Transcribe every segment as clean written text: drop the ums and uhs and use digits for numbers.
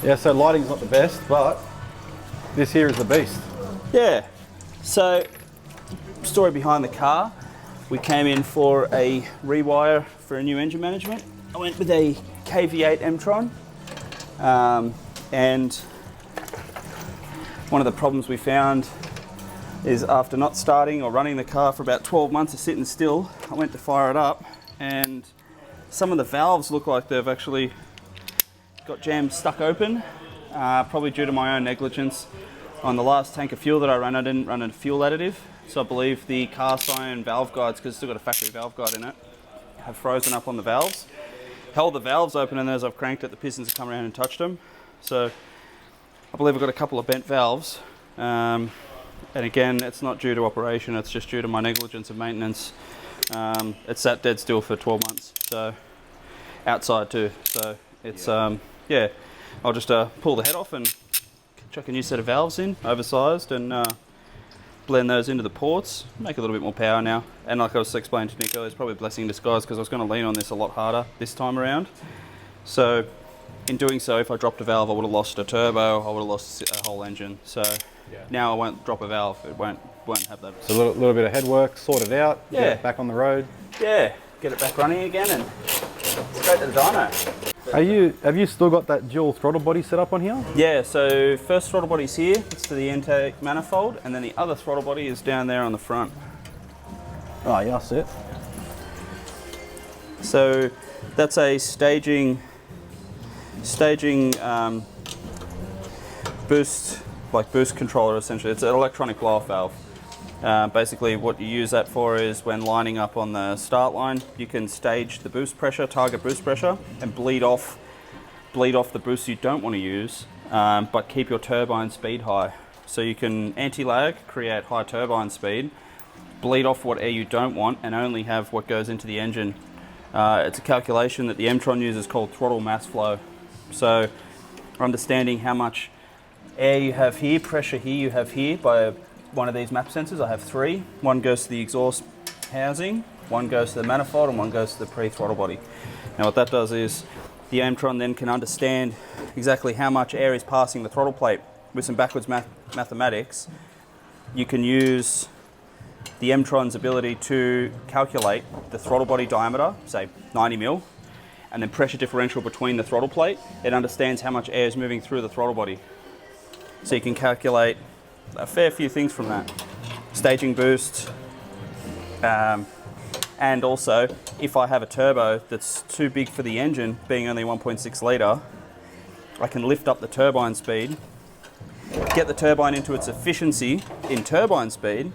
Yeah, so lighting's not the best, but this here is the beast. Yeah. So, story behind the car. We came in for a rewire for a new engine management. I went with a KV8 M-Tron. And one of the problems we found is after not starting or running the car for about 12 months of sitting still, I went to fire it up and some of the valves look like they've actually got jams stuck open, probably due to my own negligence. On the last tank of fuel that I ran, I didn't run a fuel additive, so I believe the cast iron valve guides, because it's still got a factory valve guide in it, have frozen up on the valves. Held the valves open, and as I've cranked it, the pistons have come around and touched them. So I believe I've got a couple of bent valves. And again, it's not due to operation, it's just due to my negligence of maintenance. It's sat dead still for 12 months, so outside too. So it's, yeah, I'll just pull the head off and chuck a new set of valves in, oversized, and blend those into the ports, make a little bit more power now. And like I was explaining to Nico, it's probably a blessing in disguise because I was going to lean on this a lot harder this time around. So in doing so, if I dropped a valve, I would have lost a turbo, I would have lost a whole engine. So now I won't drop a valve, it won't have that. So a little bit of head work, sort it out, yeah, get it back on the road. Yeah, get it back running again and straight to the dyno. Have you still got that dual throttle body set up on here? Yeah, so first throttle body's here, it's to the intake manifold, and then the other throttle body is down there on the front. Oh yeah, that's it. So that's a staging boost controller essentially. It's an electronic blow-off valve. Basically what you use that for is when lining up on the start line, you can stage the boost pressure, target boost pressure, and bleed off the boost you don't want to use, but keep your turbine speed high. So you can anti-lag, create high turbine speed, bleed off what air you don't want, and only have what goes into the engine. It's a calculation that the M-Tron uses called throttle mass flow. So understanding how much air you have here, pressure here you have here by one of these map sensors. I have three. One goes to the exhaust housing, one goes to the manifold, and one goes to the pre-throttle body. Now what that does is the M-Tron then can understand exactly how much air is passing the throttle plate. With some backwards mathematics, you can use the M-Tron's ability to calculate the throttle body diameter, say 90 mil, and then pressure differential between the throttle plate. It understands how much air is moving through the throttle body. So you can calculate a fair few things from that. Staging boost, and also if I have a turbo that's too big for the engine, being only 1.6 litre, I can lift up the turbine speed, get the turbine into its efficiency in turbine speed,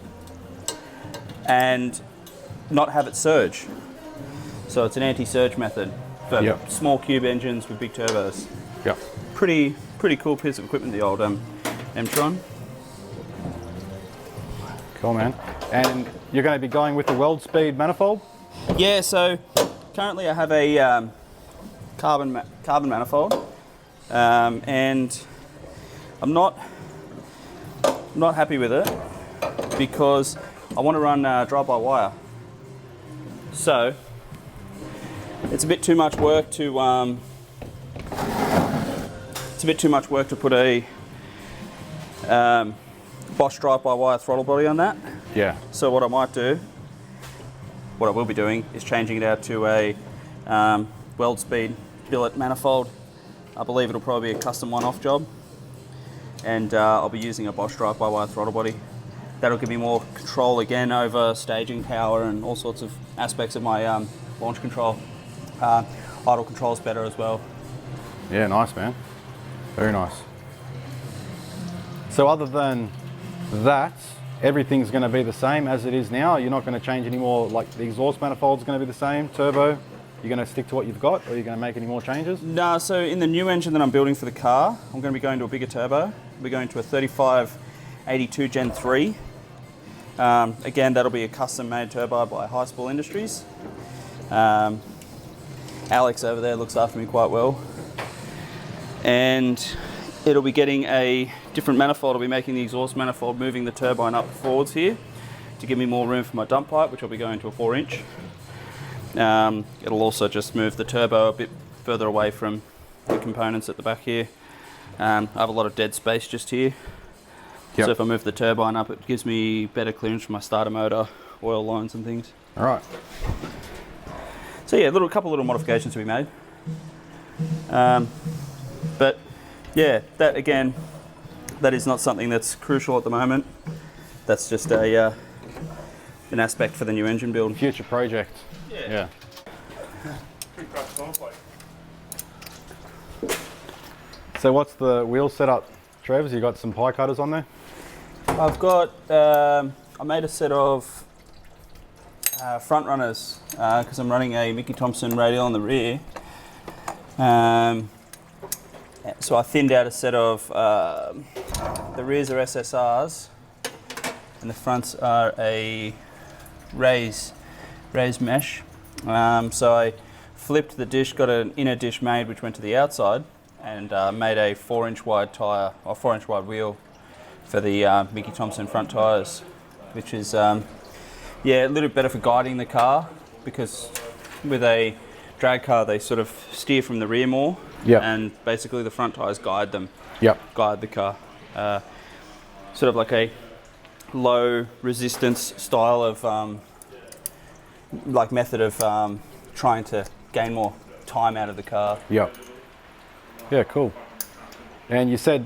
and not have it surge. So it's an anti-surge method for small cube engines with big turbos. Yep. Pretty cool piece of equipment, the old M-Tron. Cool, man. And you're going to be going with the weld speed manifold? Yeah, so currently I have a carbon manifold, and I'm not happy with it because I want to run drive-by-wire. So it's a bit too much work to put a Bosch drive-by-wire throttle body on that. Yeah. So what I will be doing is changing it out to a weld speed billet manifold. I believe it'll probably be a custom one-off job, and I'll be using a Bosch drive-by-wire throttle body. That'll give me more control again over staging power and all sorts of aspects of my launch control. Idle control's better as well. Yeah, nice, man. Very nice. So other than that, everything's going to be the same as it is now. You're not going to change any more, like the exhaust manifold's going to be the same, turbo. You're going to stick to what you've got, or you're going to make any more changes? No, so in the new engine that I'm building for the car, I'm going to be going to a bigger turbo. We're going to a 3582 Gen 3. Again, that'll be a custom made turbo by High Spool Industries. Alex over there looks after me quite well. And it'll be getting a different manifold. I'll be making the exhaust manifold, moving the turbine up forwards here to give me more room for my dump pipe, which I'll be going to a 4-inch. It'll also just move the turbo a bit further away from the components at the back here. I have a lot of dead space just here. Yep. So if I move the turbine up, it gives me better clearance for my starter motor, oil lines and things. All right. So yeah, couple little modifications to be made. But yeah, that again, that is not something that's crucial at the moment. That's just an aspect for the new engine build. Future project. Yeah. So what's the wheel setup, Trev? You got some pie cutters on there? I've got, I made a set of front runners because I'm running a Mickey Thompson radial on the rear. So I thinned out a set of, the rears are SSRs and the fronts are a raised mesh. So I flipped the dish, got an inner dish made which went to the outside, and made a 4-inch wide tyre, or 4-inch wide wheel for the Mickey Thompson front tyres, which is a little bit better for guiding the car, because with a drag car they sort of steer from the rear more, and basically the front tyres guide them, guide the car. Sort of like a low resistance style of method of trying to gain more time out of the car. Yeah, cool. And you said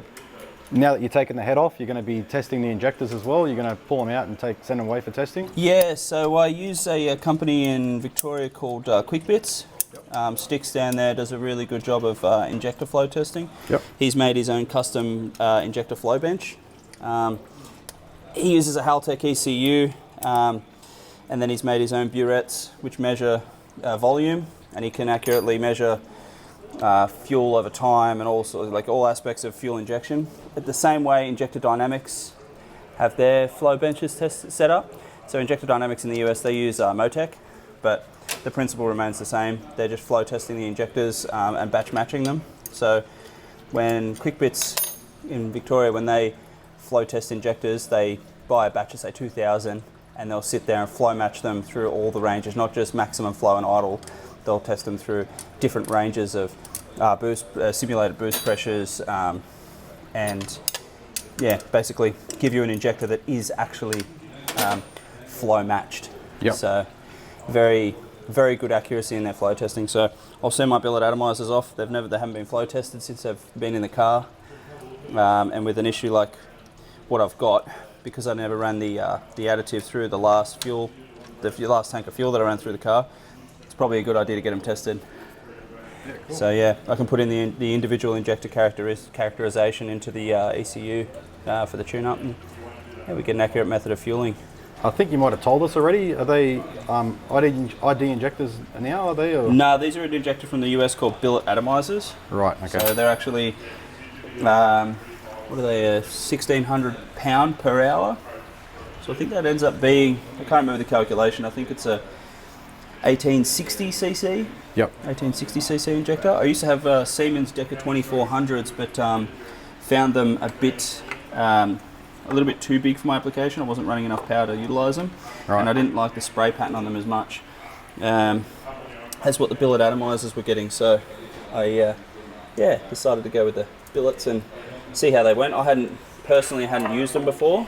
now that you're taking the head off, you're going to be testing the injectors as well. You're going to pull them out and send them away for testing? Yeah, so I use a company in Victoria called QuickBits. Sticks down there does a really good job of injector flow testing. He's made his own custom injector flow bench. He uses a Haltech ECU, and then he's made his own burettes which measure volume, and he can accurately measure fuel over time and also all aspects of fuel injection. At the same way, Injector Dynamics have their flow benches set up. So Injector Dynamics in the US, they use Motec, but the principle remains the same. They're just flow testing the injectors and batch matching them. So when QuickBits in Victoria, when they flow test injectors, they buy a batch of say 2,000, and they'll sit there and flow match them through all the ranges, not just maximum flow and idle. They'll test them through different ranges of simulated boost pressures, and basically give you an injector that is actually flow matched. So very, very good accuracy in their flow testing. So I'll send my billet atomizers off. They haven't been flow tested since they've been in the car, and with an issue like what I've got, because I never ran the additive through the last tank of fuel that I ran through the car, it's probably a good idea to get them tested. Cool. So yeah, I can put in the individual injector characterization into the ECU for the tune-up, and we get an accurate method of fueling. I think you might have told us already. Are they ID injectors now? Are they? Or? No, these are an injector from the US called billet atomizers. Right. Okay. So they're actually what are they? 1,600 pound per hour. So I think that ends up being, I can't remember the calculation. I think it's a 1860 cc. 1860 cc injector. I used to have Siemens Deca 2400s, but found them a little bit too big for my application. I wasn't running enough power to utilise them, and I didn't like the spray pattern on them as much as what the billet atomizers were getting. So I decided to go with the billets and see how they went. I hadn't used them before,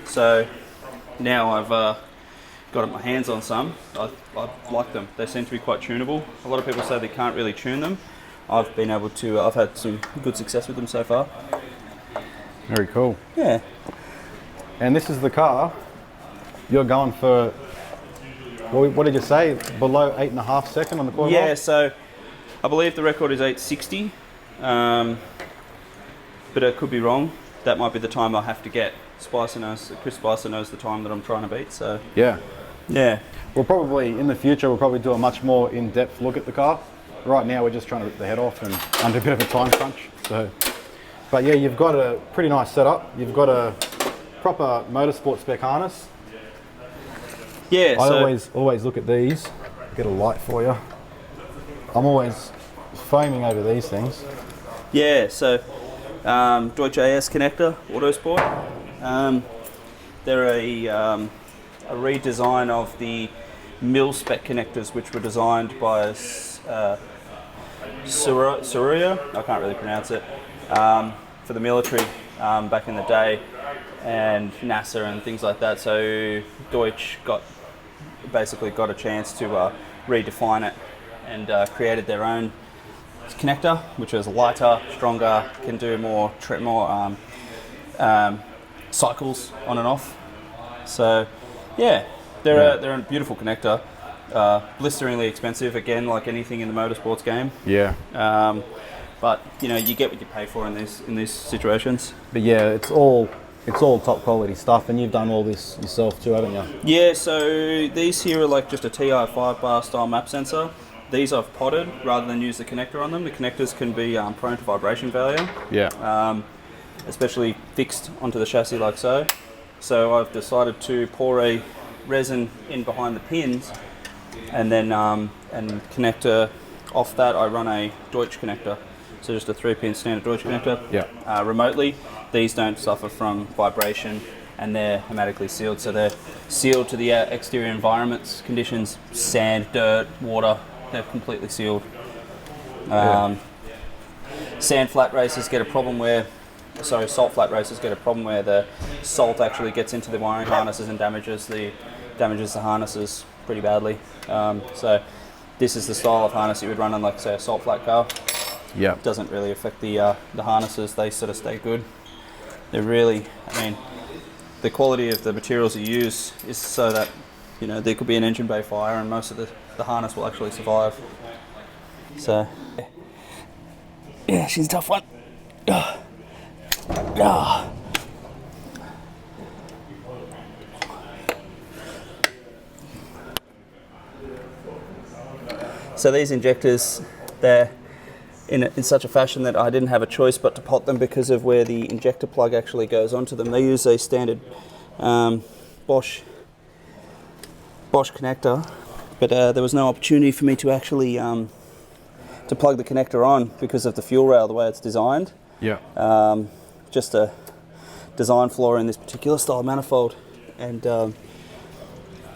so now I've got my hands on some. I like them. They seem to be quite tunable. A lot of people say they can't really tune them. I've had some good success with them so far. Very cool. Yeah. And this is the car. You're going for, what did you say? Below 8.5 seconds on the quarter mile? Yeah, so I believe the record is 860, but I could be wrong. That might be the time I have to get. Chris Spicer knows the time that I'm trying to beat. So yeah. In the future, we'll probably do a much more in-depth look at the car. Right now, we're just trying to rip the head off and under a bit of a time crunch. So, but yeah, you've got a pretty nice setup. You've got a proper motorsport spec harness. Yeah. I always look at these. Get a light for you. I'm always foaming over these things. Yeah. So Deutsche AS connector, Autosport. They're a redesign of the mil spec connectors, which were designed by Suruya. I can't really pronounce it. for the military back in the day, and NASA and things like that. So Deutsch basically got a chance to redefine it and created their own connector, which was lighter, stronger, can do more cycles on and off. So yeah, they're a beautiful connector. Blisteringly expensive, again, like anything in the motorsports game. Yeah. But you know, you get what you pay for in these situations. But yeah, it's all top quality stuff, and you've done all this yourself too, haven't you? Yeah, so these here are like just a TI 5-bar style map sensor. These I've potted rather than use the connector on them. The connectors can be prone to vibration failure. Yeah. Especially fixed onto the chassis like so. So I've decided to pour a resin in behind the pins, and then and connector off that I run a Deutsch connector. So just a 3-pin standard Deutsch connector. Yeah. Remotely, these don't suffer from vibration, and they're hermetically sealed. So they're sealed to the exterior environments, conditions, sand, dirt, water. They're completely sealed. Sand flat racers get a problem where, salt flat racers get a problem where the salt actually gets into the wiring harnesses and damages the harnesses pretty badly. So this is the style of harness you would run on, like say a salt flat car. Yeah. It doesn't really affect the harnesses. They sort of stay good. They're really, I mean, the quality of the materials you use is so that, you know, there could be an engine bay fire and most of the harness will actually survive. So, yeah, she's a tough one. So these injectors, they're in such a fashion that I didn't have a choice but to pot them because of where the injector plug actually goes onto them. They use a standard Bosch connector, but there was no opportunity for me to actually to plug the connector on because of the fuel rail, the way it's designed. Yeah. Just a design flaw in this particular style manifold, and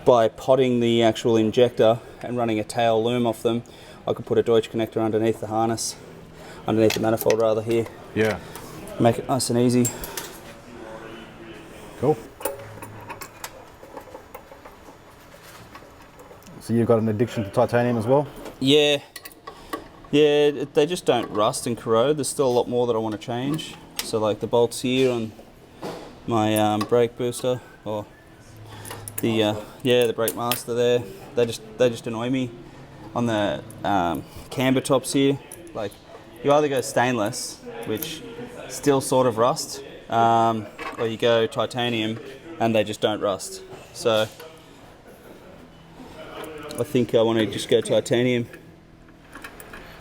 by potting the actual injector and running a tail loom off them, I could put a Deutsch connector underneath the harness, underneath the manifold rather here. Yeah. Make it nice and easy. Cool. So you've got an addiction to titanium as well? Yeah, they just don't rust and corrode. There's still a lot more that I want to change. So like the bolts here on my brake booster, or the brake master there, they just annoy me. On the camber tops here, like you either go stainless, which still sort of rust, or you go titanium and they just don't rust. So I think I want to just go titanium.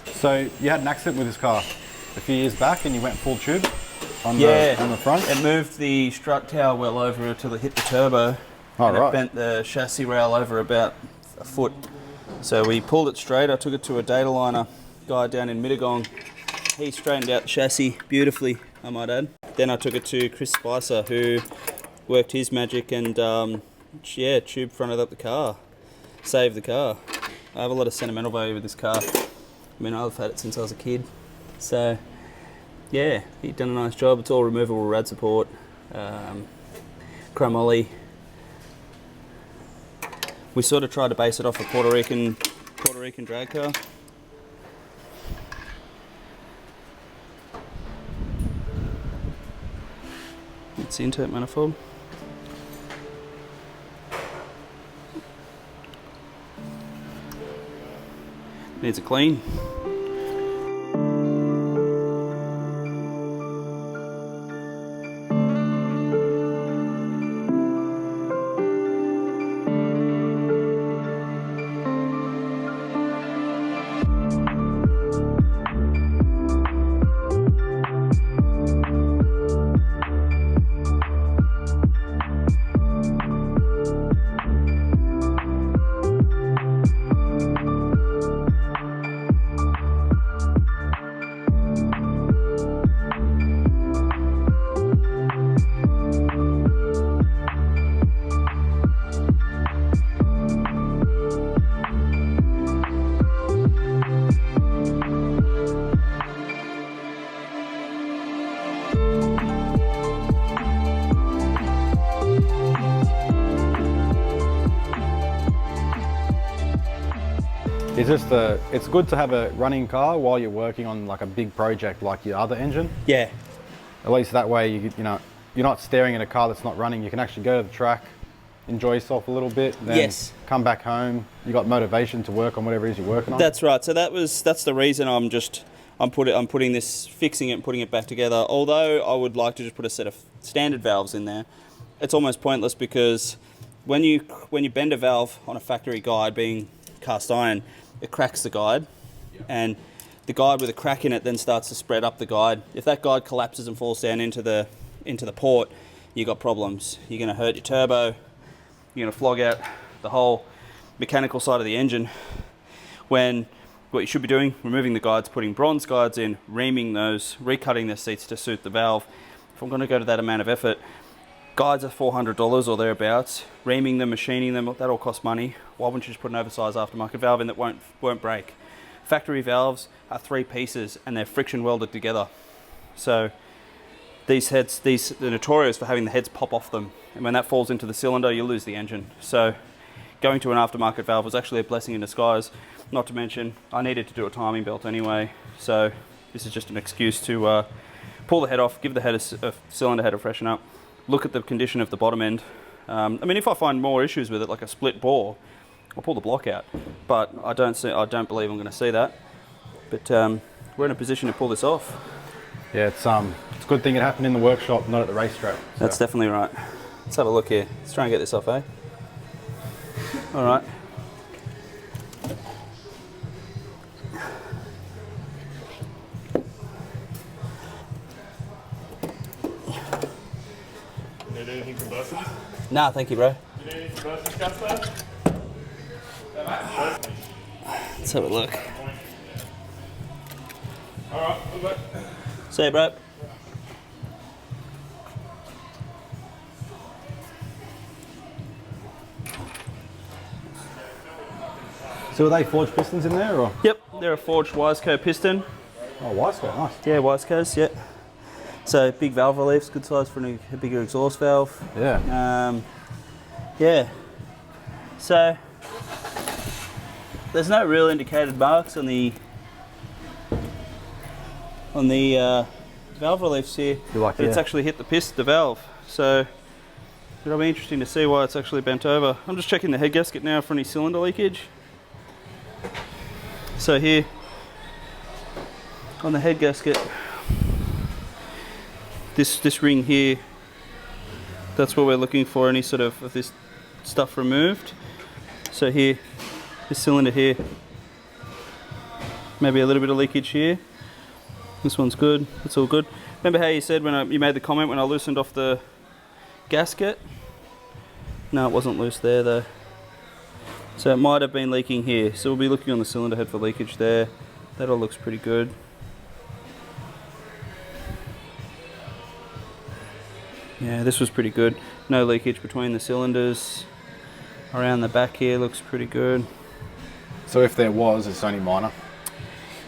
So you had an accident with this car a few years back and you went full tube on the front? It moved the strut tower well over until it hit the turbo. It bent the chassis rail over about a foot. So we pulled it straight. I took it to a data liner guy down in Mittagong. He straightened out the chassis beautifully, I might add. Then I took it to Chris Spicer, who worked his magic and tube fronted up the car. Saved the car. I have a lot of sentimental value with this car. I mean, I've had it since I was a kid. So yeah, he'd done a nice job. It's all removable rad support, chromoly. We sort of tried to base it off a Puerto Rican drag car. It's the intake manifold. Needs a clean. It's good to have a running car while you're working on like a big project like your other engine. Yeah. At least that way, you know, you're not staring at a car that's not running. You can actually go to the track, enjoy yourself a little bit, then come back home. You got motivation to work on whatever it is you're working on. That's right. So that's the reason I'm putting this, fixing it and putting it back together. Although I would like to just put a set of standard valves in there, it's almost pointless because when you bend a valve on a factory guide, being cast iron, it cracks the guide, and the guide with a crack in it then starts to spread up the guide. If that guide collapses and falls down into the port, you got problems. You're going to hurt your turbo. You're going to flog out the whole mechanical side of the engine. When what you should be doing, removing the guides, putting bronze guides in, reaming those, recutting the seats to suit the valve. If I'm going to go to that amount of effort, guides are $400 or thereabouts. Reaming them, machining them, that all costs money. Why wouldn't you just put an oversized aftermarket valve in that won't break? Factory valves are 3 pieces and they're friction welded together. So these heads, they're notorious for having the heads pop off them. And when that falls into the cylinder, you lose the engine. So going to an aftermarket valve was actually a blessing in disguise. Not to mention, I needed to do a timing belt anyway. So this is just an excuse to pull the head off, give the head a cylinder head a freshen up, look at the condition of the bottom end. I mean, if I find more issues with it, like a split bore, I'll pull the block out. But I don't believe I'm going to see that. But we're in a position to pull this off. Yeah, it's a good thing it happened in the workshop, not at the racetrack. So. That's definitely right. Let's have a look here. Let's try and get this off, eh? All right. Need anything from Bursons? Nah, thank you, bro. You need anything from Bursons, Gasket? Let's have a look. Alright, we'll go. See you, bro. So are they forged pistons in there, or? Yep, they're a forged Wiseco piston. Oh, Wiseco, nice. Yeah, Wisecos, yeah. So big valve reliefs, good size for a bigger exhaust valve. Yeah. Yeah. So there's no real indicated marks on the valve reliefs here. But it's actually hit the valve. So it'll be interesting to see why it's actually bent over. I'm just checking the head gasket now for any cylinder leakage. So here on the head gasket, this ring here, that's what we're looking for, any sort of this stuff removed. So here, this cylinder here, maybe a little bit of leakage here. This one's good, it's all good. Remember how you said when you made the comment when I loosened off the gasket? No, it wasn't loose there though. So it might have been leaking here. So we'll be looking on the cylinder head for leakage there. That all looks pretty good. Yeah, this was pretty good. No leakage between the cylinders. Around the back here looks pretty good. So if there was, it's only minor?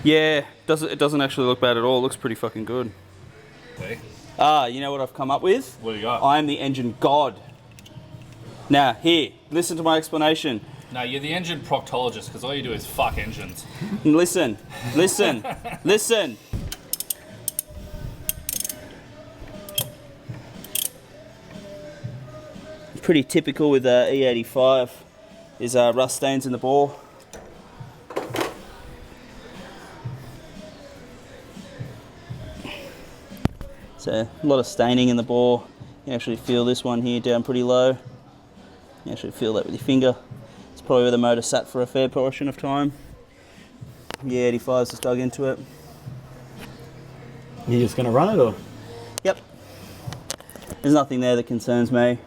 Yeah, it doesn't actually look bad at all. It looks pretty fucking good. Hey. You know what I've come up with? What do you got? I am the engine god. Now, here, listen to my explanation. No, you're the engine proctologist because all you do is fuck engines. Listen, listen, listen. Pretty typical with E85 is rust stains in the bore. So a lot of staining in the bore. You can actually feel this one here down pretty low. You can actually feel that with your finger. It's probably where the motor sat for a fair portion of time. Yeah, E85's just dug into it. You're just going to run it, or? Yep. There's nothing there that concerns me.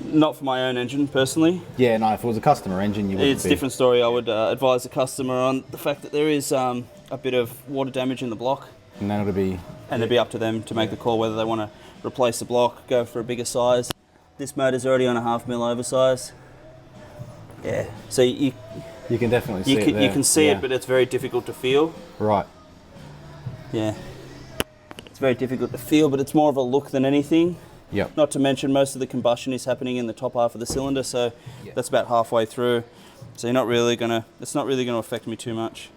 Not for my own engine, personally. Yeah, no, if it was a customer engine, you wouldn't It's a different story. I would advise the customer on the fact that there is a bit of water damage in the block. And then it'll be... And it'll be up to them to make the call whether they want to replace the block, go for a bigger size. This motor's already on a 1/2 mil oversize. Yeah, so you can definitely see it there. You can see it, but it's very difficult to feel. Right. Yeah. It's very difficult to feel, but it's more of a look than anything. Yep. Not to mention most of the combustion is happening in the top half of the cylinder, so that's about halfway through. So it's not really gonna affect me too much.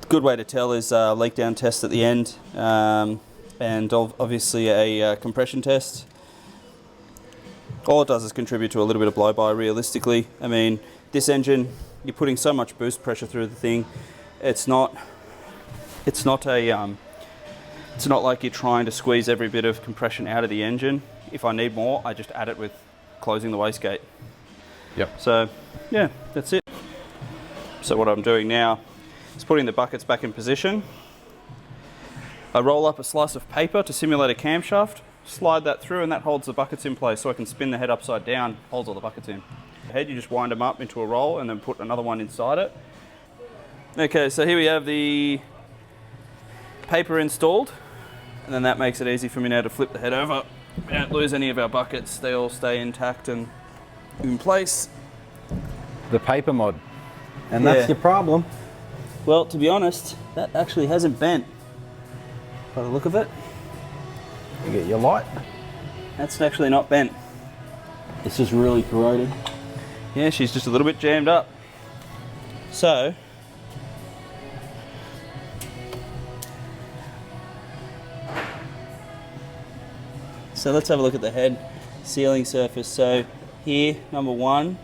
Good way to tell is leak down test at the end, and obviously a compression test. All it does is contribute to a little bit of blow by realistically. I mean, this engine, you're putting so much boost pressure through the thing. It's not like you're trying to squeeze every bit of compression out of the engine. If I need more, I just add it with closing the wastegate. Yep. So, yeah, that's it. So what I'm doing now is putting the buckets back in position. I roll up a slice of paper to simulate a camshaft, slide that through, and that holds the buckets in place, so I can spin the head upside down, holds all the buckets in. The head, you just wind them up into a roll and then put another one inside it. Okay, so here we have the paper installed, and then that makes it easy for me now to flip the head over. We don't lose any of our buckets, they all stay intact and in place. The paper mod. And that's your problem. Well, to be honest, that actually hasn't bent. By the look of it. You get your light. That's actually not bent. It's just really corroded. Yeah, she's just a little bit jammed up. So, let's have a look at the head sealing surface. So here, number one,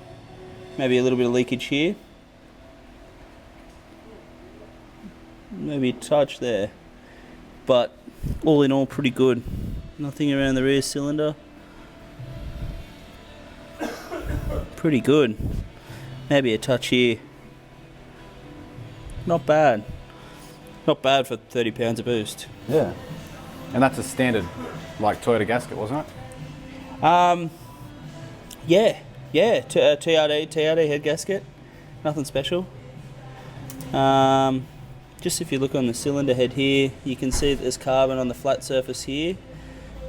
maybe a little bit of leakage here. Maybe a touch there. But all in all, pretty good. Nothing around the rear cylinder. Pretty good. Maybe a touch here. Not bad. Not bad for 30 pounds of boost. Yeah. And that's a standard, like, Toyota gasket, wasn't it? Yeah. TRD head gasket. Nothing special. Just if you look on the cylinder head here, you can see that there's carbon on the flat surface here.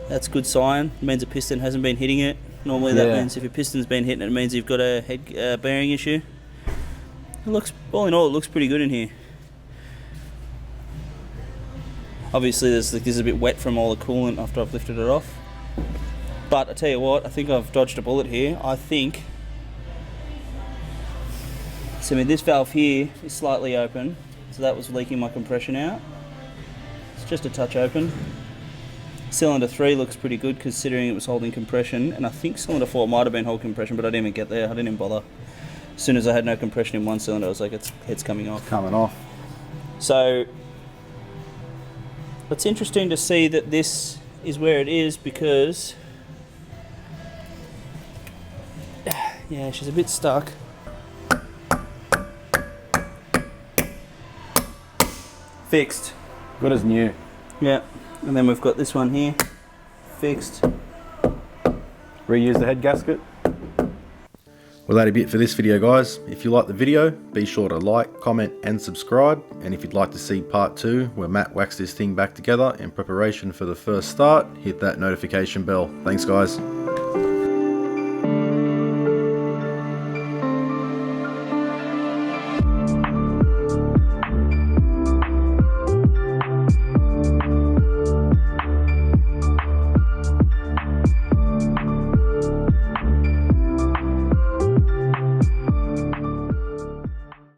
That's a good sign. It means a piston hasn't been hitting it. Normally that means if your piston's been hitting it, it means you've got a head bearing issue. It looks, all in all, it looks pretty good in here. Obviously this is a bit wet from all the coolant after I've lifted it off. But I tell you what, I think I've dodged a bullet here. I think, so I mean this valve here is slightly open. So that was leaking my compression out. It's just a touch open. Cylinder 3 looks pretty good considering it was holding compression, and I think cylinder 4 might have been holding compression, but I didn't even get there. I didn't even bother. As soon as I had no compression in one cylinder, I was like, it's coming off. Coming off. So it's interesting to see that this is where it is because, yeah, she's a bit stuck. Fixed. Good as new. Yeah, and then we've got this one here, fixed. Reuse the head gasket. Well, that'll be it for this video, guys. If you like the video, be sure to like, comment and subscribe. And if you'd like to see part 2, where Matt whacks this thing back together in preparation for the first start, hit that notification bell. Thanks, guys.